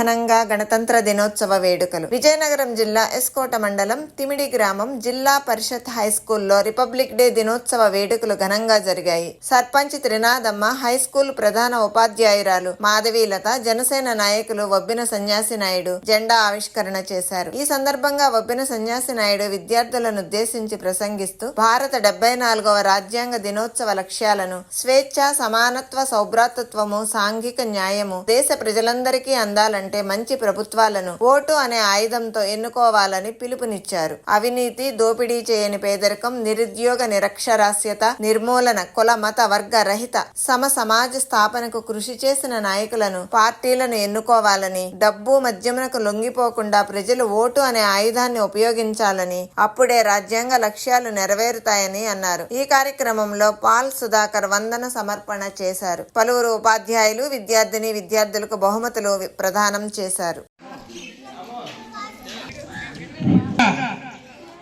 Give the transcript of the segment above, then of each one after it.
ఘనంగా గణతంత్ర దినోత్సవ వేడుకలు. విజయనగరం జిల్లా ఎస్కోట మండలం తిమిడి గ్రామం జిల్లా పరిషత్ హైస్కూల్లో రిపబ్లిక్ డే దినోత్సవ వేడుకలు ఘనంగా జరిగాయి. సర్పంచ్ త్రినాథమ్మ, హైస్కూల్ ప్రధాన ఉపాధ్యాయురాలు మాధవీలత, జనసేన నాయకులు వబ్బిన సన్యాసి నాయుడు జెండా ఆవిష్కరణ చేశారు. ఈ సందర్భంగా వబ్బిన సన్యాసి నాయుడు విద్యార్థులను ఉద్దేశించి ప్రసంగిస్తూ భారత 74వ రాజ్యాంగ దినోత్సవ లక్ష్యాలను స్వేచ్ఛ, సమానత్వ, సౌభ్రాతృత్వము, సాంఘిక న్యాయము దేశ ప్రజలందరికీ అందాలంటే మంచి ప్రభుత్వాలను ఓటు అనే ఆయుధంతో ఎన్నుకోవాలని పిలుపునిచ్చారు. అవినీతి, దోపిడీ చేయని పేదరికం, నిరుద్యోగ, నిరక్షరాస్యత నిర్మూలన, కుల మత వర్గ రహిత సమ సమాజ స్థాపనకు కృషి చేసిన నాయకులను, పార్టీలను ఎన్నుకోవాలని, డబ్బు మద్యమునకు లొంగిపోకుండా ప్రజలు ఓటు అనే ఆయుధాన్ని ఉపయోగించాలని, అప్పుడే రాజ్యాంగ లక్ష్యాలు నెరవేరుతాయని అన్నారు. ఈ కార్యక్రమంలో పాల్ సుధాకర్ వందన సమర్పణ చేశారు. పలువురు ఉపాధ్యాయులు విద్యార్థులకు బహుమతులు ప్రదానం చేశారు.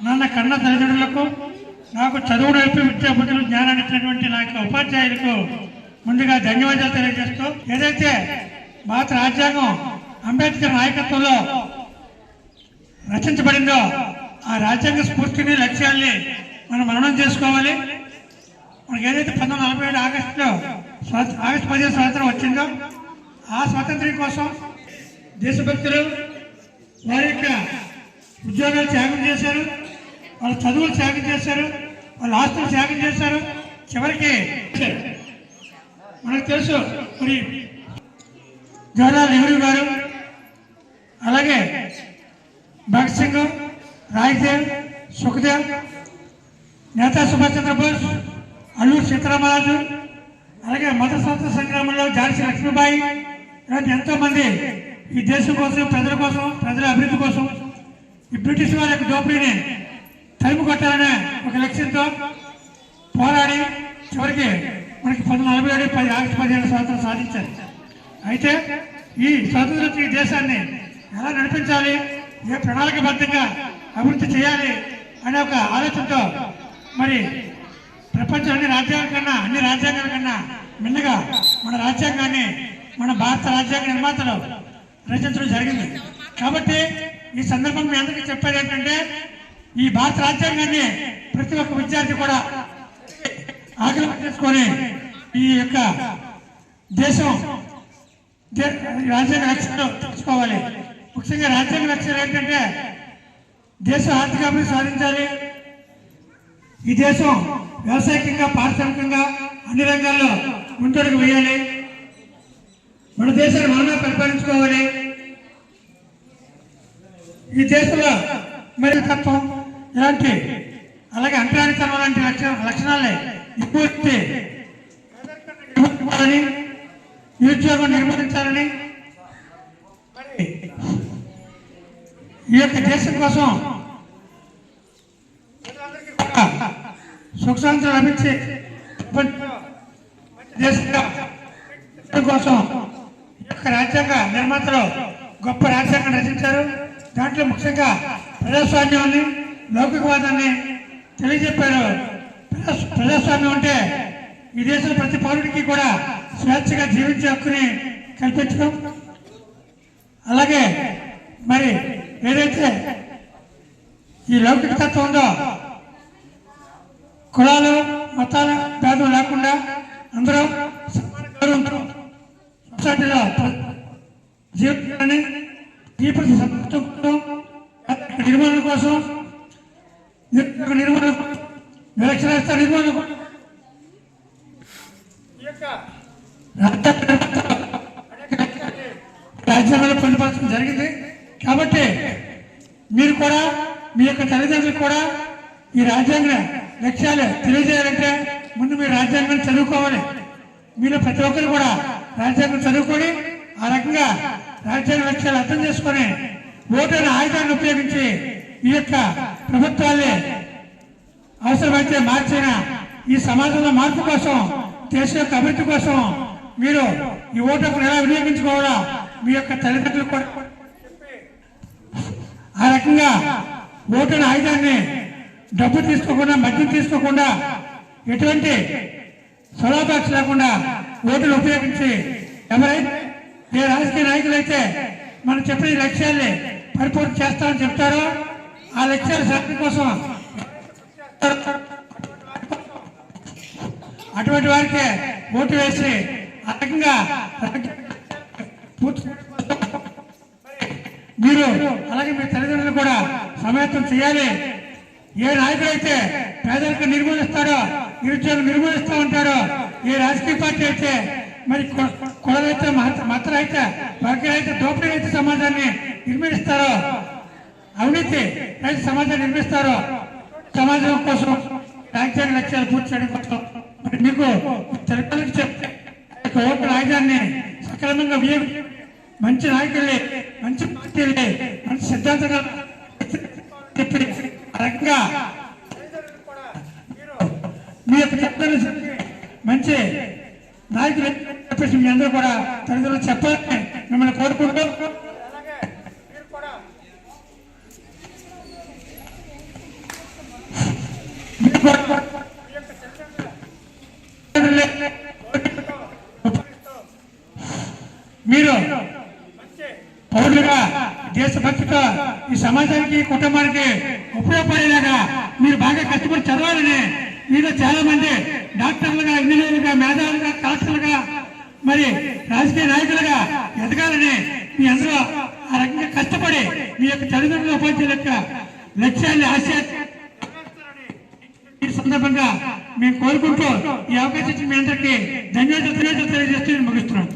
నన్న కన్న తల్లిదండ్రులకు, నాకు చదువు నేర్పి విద్యాబుద్ధులు జ్ఞానాన్ని ఇచ్చినటువంటి నా యొక్క ఉపాధ్యాయులకు ముందుగా ధన్యవాదాలు తెలియజేస్తూ, ఏదైతే భారత రాజ్యాంగం అంబేద్కర్ నాయకత్వంలో రచించబడిందో ఆ రాజ్యాంగ స్ఫూర్తిని, లక్ష్యాల్ని మనం మననం చేసుకోవాలి. మనకి ఏదైతే 1947 ఆగస్టు 15 స్వాతంత్రం వచ్చిందో ఆ స్వాతంత్ర్యం కోసం దేశభక్తులు వారి యొక్క ఉద్యోగాలు త్యాగం చేశారు, వాళ్ళ చదువులు త్యాగం చేశారు, వాళ్ళ ఆస్తులు త్యాగం చేశారు. చివరికి మనకు తెలుసు మరి జవహర్లాల్ నెహ్రూ గారు, అలాగే భగత్ సింగ్, రాజ్దేవ్, సుఖదేవ్, నేతా సుభాష్ చంద్రబోస్, అల్లూరి సీతారామరాజు, అలాగే మత స్వాతంత్ర సంగ్రామంలో ఝాన్సీ లక్ష్మీబాయి, ఇలాంటి ఎంతో మంది ఈ దేశం కోసం, ప్రజల కోసం, ప్రజల అభివృద్ధి కోసం ఈ బ్రిటిష్ వారి యొక్క దోపిడీని తరిమి కొట్టాలనే ఒక లక్ష్యంతో పోరాడి చివరికి మనకి 1947 ఆగస్టు 15 స్వాతంత్రం సాధించారు. అయితే ఈ స్వాతంత్రం ఈ దేశాన్ని ఎలా నడిపించాలి, ఏ ప్రణాళికబద్ధంగా అభివృద్ధి చేయాలి అనే ఒక ఆలోచనతో మరి ప్రపంచం అన్ని రాజ్యాంగాల కన్నా ముందుగా మన రాజ్యాంగాన్ని మన భారత రాజ్యాంగ నిర్మాతలు రచించడం జరిగింది. కాబట్టి ఈ సందర్భం మీ అందరికీ చెప్పేది ఏంటంటే, ఈ భారత రాజ్యాంగాన్ని ప్రతి ఒక్క విద్యార్థి కూడా ఆకలింపు చేసుకొని ఈ యొక్క దేశం రాజ్యాంగ లక్ష్యాలు తెలుసుకోవాలి. ముఖ్యంగా రాజ్యాంగ లక్ష్యాలు ఏంటంటే, దేశం ఆర్థికాభివృద్ధి సాధించాలి, ఈ దేశం వ్యవసాయకంగా, పారిశ్రామికంగా అన్ని రంగాల్లో ముందడుగు వేయాలి, మన దేశాన్ని మనమే పరిపాలించుకోవాలి, ఈ దేశంలో మరి తత్వం ఇలాంటి అలాగే అంటరానితనం లాంటి లక్షణాలే ఎక్కువ నిరుద్యోగం నిర్మూలించాలని, ఈ యొక్క దేశం కోసం సుఖ శాంతులు లభించి దేశం కోసం ఈ యొక్క రాజ్యాంగ నిర్మాతలు గొప్ప రాజ్యాంగం రచించారు. దాంట్లో ముఖ్యంగా ప్రజాస్వామ్యాన్ని, లౌకికవాదాన్ని తెలియజెప్పారు. ప్రజాస్వామ్యం అంటే ఈ దేశంలో ప్రతి పౌరుడికి కూడా స్వేచ్ఛగా జీవించే హక్కుని కల్పించడం, అలాగే మరి ఏదైతే ఈ లౌకిక తత్వం ఉందో కులాలు, మతాల భేదం లేకుండా అందరూ గౌరవంతో సొసైటీలో జీవితాన్ని నిర్మాణం కోసం, నిరక్షరాస్యత నిర్మాణం కోసం రాజ్యాంగంలో పొందుపరచడం జరిగింది. కాబట్టి మీరు కూడా, మీ యొక్క తల్లిదండ్రులు కూడా ఈ రాజ్యాంగ లక్ష్యాలు తెలియజేయాలంటే ముందు మీరు రాజ్యాంగాన్ని చదువుకోవాలి. మీరు ప్రతి ఒక్కరు కూడా రాజ్యాంగం చదువుకొని ఆ రకంగా రాజ్యాంగ లక్ష్యాలు అర్థం చేసుకొని ఓటు అనే ఆయుధాన్ని ఉపయోగించి ఈ యొక్క ప్రభుత్వాన్ని అవసరమైతే మార్చిన ఈ సమాజంలో మార్పు కోసం, దేశం యొక్క అభివృద్ధి కోసం మీరు ఈ ఓటును ఎలా వినియోగించుకోవాలా మీ యొక్క తల్లిదండ్రులు కూడా ఆ రకంగా ఓటు అనే ఆయుధాన్ని డబ్బు తీసుకోకుండా, మద్యం తీసుకోకుండా, ఎటువంటి స్వలాభాక్ష లేకుండా ఓటును ఉపయోగించి ఎవరైతే ఏ రాజకీయ నాయకులైతే మనం చెప్పిన ఈ లక్ష్యాల్ని పరిపూర్తి చేస్తామని చెప్తారో ఆ లక్ష్యాల సాధన కోసం అటువంటి వారికి ఓటు వేసి ఆ రకంగా మీరు అలాగే మీ తల్లిదండ్రులు కూడా సమాయత్తం చేయాలి. ఏ నాయకుడు అయితే పేదరికం నిర్మూలిస్తారో, నిరుద్యోగం నిర్మూలిస్తూ ఉంటారో, ఏ రాజకీయ పార్టీ అయితే మరి కులరైతే మతరైతే వర్గరైతే దోపిడీ అయితే సమాజాన్ని నిర్మిస్తారో, అవినీతి రైతు సమాజాన్ని నిర్మిస్తారో, సమాజం కోసం రాజ్యాంగ లక్ష్యాలు పూర్తి చేయడం కోసం మరి మీకు తెలుగులకు చెప్తే ఓటు రాజధాన్ని సక్రమంగా మంచి నాయకుల్ని, మంచి పార్టీల్ని, మంచి సిద్ధాంతంగా చెప్పి ఆ రకంగా మీ యొక్క తల్లిదండ్రులు మంచి నాయకులు చెప్పేసి మీ అందరూ కూడా తల్లిదండ్రులు చెప్పాలని మిమ్మల్ని కోరుకుంటూ మీరు పౌరులుగా దేశభక్తితో ఈ సమాజానికి కుటుంబానికి ఉపయోగపడేలాగా మీరు బాగా కష్టపడి చదవాలని, మీలో చాలా మంది డాక్టర్లుగా, ఇంజనీర్లుగా, మేధావులుగా, కలెక్టర్లుగా, మరి రాజకీయ నాయకులుగా ఎదగాలని మీ అందరూ ఆ రకంగా కష్టపడి మీ యొక్క తల్లిదండ్రుల ఉపాధ్యాయుల యొక్క లక్ష్యాన్ని ఈ సందర్భంగా మేము కోరుకుంటూ ఈ అవకాశం మీ అందరికీ ధన్యవాదాలు తెలియజేస్తూ ముగిస్తున్నాం.